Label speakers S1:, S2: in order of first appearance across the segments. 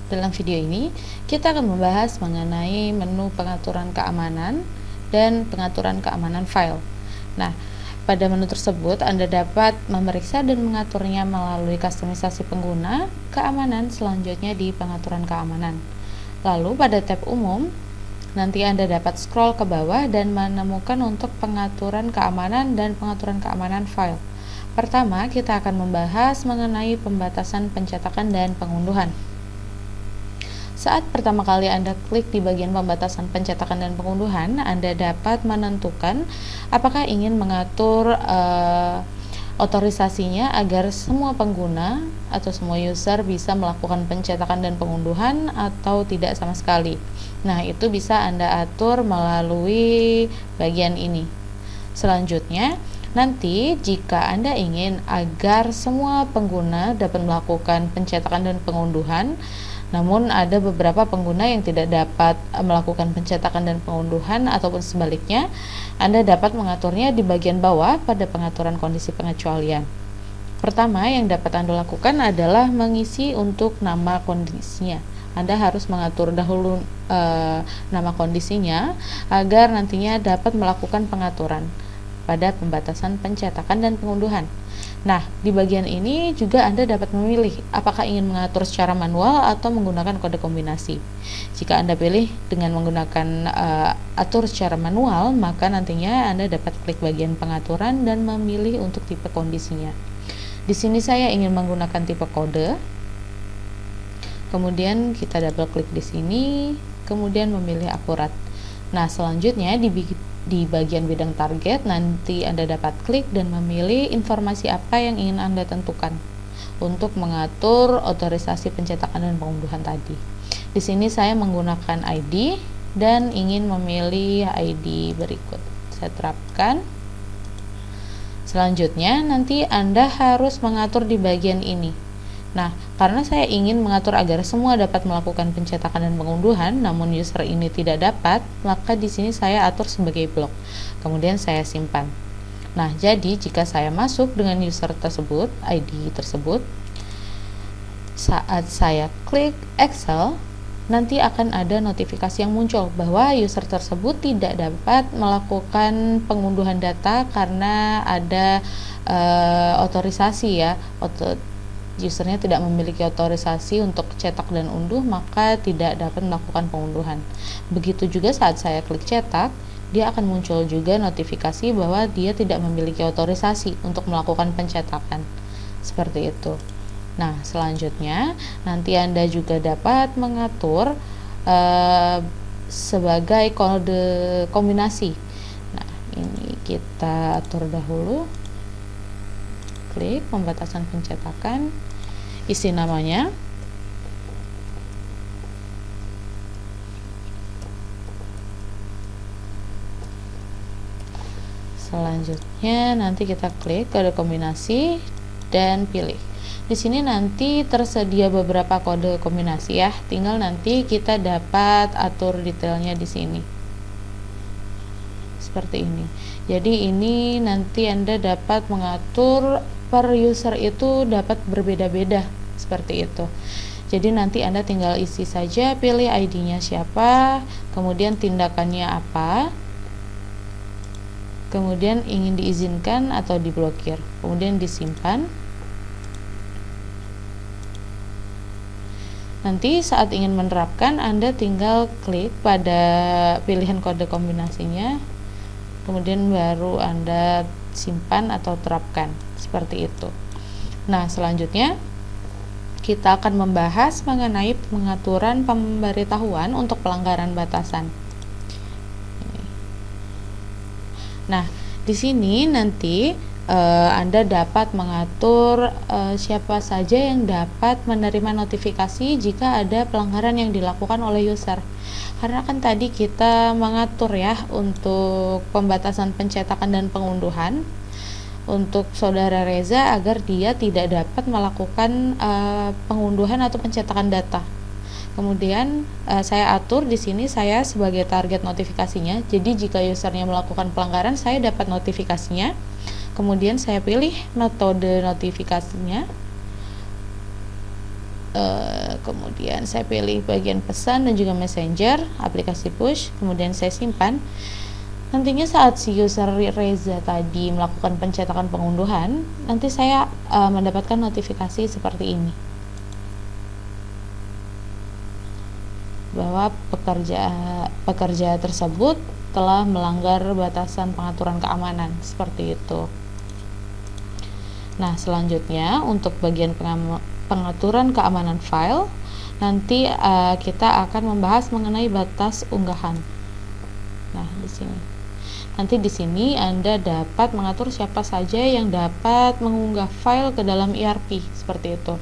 S1: Dalam video ini, kita akan membahas mengenai menu pengaturan keamanan dan pengaturan keamanan file. Nah, pada menu tersebut Anda dapat memeriksa dan mengaturnya melalui kustomisasi pengguna, keamanan, selanjutnya di pengaturan keamanan. Lalu pada tab umum, nanti Anda dapat scroll ke bawah dan menemukan untuk pengaturan keamanan dan pengaturan keamanan file. Pertama, kita akan membahas mengenai pembatasan pencetakan dan pengunduhan. Saat pertama kali Anda klik di bagian pembatasan pencetakan dan pengunduhan, Anda dapat menentukan apakah ingin mengatur otorisasinya agar semua pengguna atau semua user bisa melakukan pencetakan dan pengunduhan atau tidak sama sekali. Nah, itu bisa Anda atur melalui bagian ini. Selanjutnya, nanti jika Anda ingin agar semua pengguna dapat melakukan pencetakan dan pengunduhan, namun ada beberapa pengguna yang tidak dapat melakukan pencetakan dan pengunduhan ataupun sebaliknya, Anda dapat mengaturnya di bagian bawah pada pengaturan kondisi pengecualian. Pertama yang dapat Anda lakukan adalah mengisi untuk nama kondisinya. Anda harus mengatur dahulu nama kondisinya agar nantinya dapat melakukan pengaturan pada pembatasan pencetakan dan pengunduhan. Nah, di bagian ini juga Anda dapat memilih apakah ingin mengatur secara manual atau menggunakan kode kombinasi. Jika Anda pilih dengan menggunakan atur secara manual, maka nantinya Anda dapat klik bagian pengaturan dan memilih untuk tipe kondisinya. Di sini saya ingin menggunakan tipe kode. Kemudian kita double klik di sini, kemudian memilih akurat. Nah, selanjutnya di bagian bidang target nanti Anda dapat klik dan memilih informasi apa yang ingin Anda tentukan untuk mengatur otorisasi pencetakan dan pengunduhan tadi. Di sini saya menggunakan ID dan ingin memilih ID berikut. Saya terapkan. Selanjutnya nanti Anda harus mengatur di bagian ini. Nah, karena saya ingin mengatur agar semua dapat melakukan pencetakan dan pengunduhan, namun user ini tidak dapat, maka di sini saya atur sebagai blok. Kemudian saya simpan. Nah, jadi jika saya masuk dengan user tersebut, ID tersebut, saat saya klik Excel, nanti akan ada notifikasi yang muncul bahwa user tersebut tidak dapat melakukan pengunduhan data karena ada otorisasi ya, usernya tidak memiliki otorisasi untuk cetak dan unduh, maka tidak dapat melakukan pengunduhan. Begitu juga saat saya klik cetak, dia akan muncul juga notifikasi bahwa dia tidak memiliki otorisasi untuk melakukan pencetakan. Seperti itu. Nah, selanjutnya nanti Anda juga dapat mengatur sebagai kode kombinasi. Nah, ini kita atur dahulu. Klik pembatasan pencetakan, isi namanya, selanjutnya nanti kita klik kode kombinasi dan pilih. Di sini nanti tersedia beberapa kode kombinasi ya, tinggal nanti kita dapat atur detailnya di sini. Seperti ini. Jadi ini nanti Anda dapat mengatur per user itu dapat berbeda-beda seperti itu. Jadi nanti Anda tinggal isi saja, pilih ID-nya siapa, kemudian tindakannya apa, kemudian ingin diizinkan atau diblokir, kemudian disimpan. Nanti saat ingin menerapkan, Anda tinggal klik pada pilihan kode kombinasinya, kemudian baru Anda simpan atau terapkan seperti itu. Nah, selanjutnya kita akan membahas mengenai pengaturan pemberitahuan untuk pelanggaran batasan. Nah, di sini nanti Anda dapat mengatur siapa saja yang dapat menerima notifikasi jika ada pelanggaran yang dilakukan oleh user. Karena kan tadi kita mengatur ya untuk pembatasan pencetakan dan pengunduhan untuk saudara Reza agar dia tidak dapat melakukan pengunduhan atau pencetakan data. Kemudian saya atur di sini saya sebagai target notifikasinya. Jadi jika usernya melakukan pelanggaran, saya dapat notifikasinya. Kemudian saya pilih metode notifikasinya. kemudian saya pilih bagian pesan dan juga messenger, aplikasi push, kemudian saya simpan. Nantinya saat si user Reza tadi melakukan pencetakan pengunduhan, nanti saya mendapatkan notifikasi seperti ini bahwa pekerja tersebut telah melanggar batasan pengaturan keamanan, seperti itu. Nah, selanjutnya untuk bagian pengaturan keamanan file, nanti kita akan membahas mengenai batas unggahan. Nah, di sini. Nanti di sini Anda dapat mengatur siapa saja yang dapat mengunggah file ke dalam ERP, seperti itu.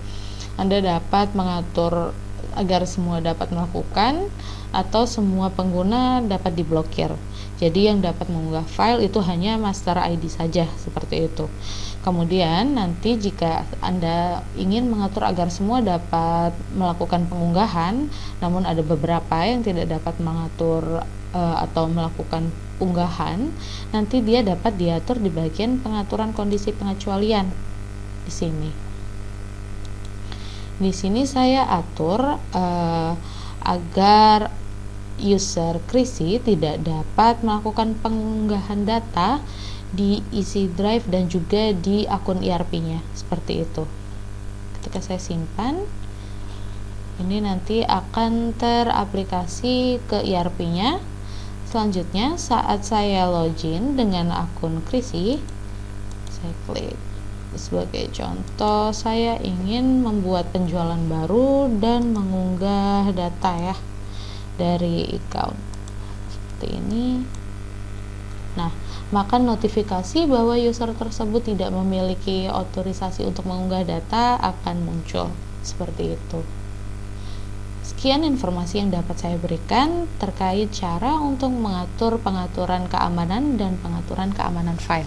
S1: Anda dapat mengatur agar semua dapat melakukan atau semua pengguna dapat diblokir. Jadi yang dapat mengunggah file itu hanya master ID saja, seperti itu. Kemudian nanti jika Anda ingin mengatur agar semua dapat melakukan pengunggahan, namun ada beberapa yang tidak dapat mengatur atau melakukan unggahan, nanti dia dapat diatur di bagian pengaturan kondisi pengecualian di sini. Di sini saya atur agar user Krisi tidak dapat melakukan pengunggahan data di isi drive dan juga di akun ERP-nya, seperti itu. Ketika saya simpan, ini nanti akan teraplikasi ke ERP-nya. Selanjutnya, saat saya login dengan akun Krisi, saya klik. Sebagai contoh, saya ingin membuat penjualan baru dan mengunggah data ya dari account seperti ini. Nah, maka notifikasi bahwa user tersebut tidak memiliki otorisasi untuk mengunggah data akan muncul seperti itu. Sekian informasi yang dapat saya berikan terkait cara untuk mengatur pengaturan keamanan dan pengaturan keamanan file.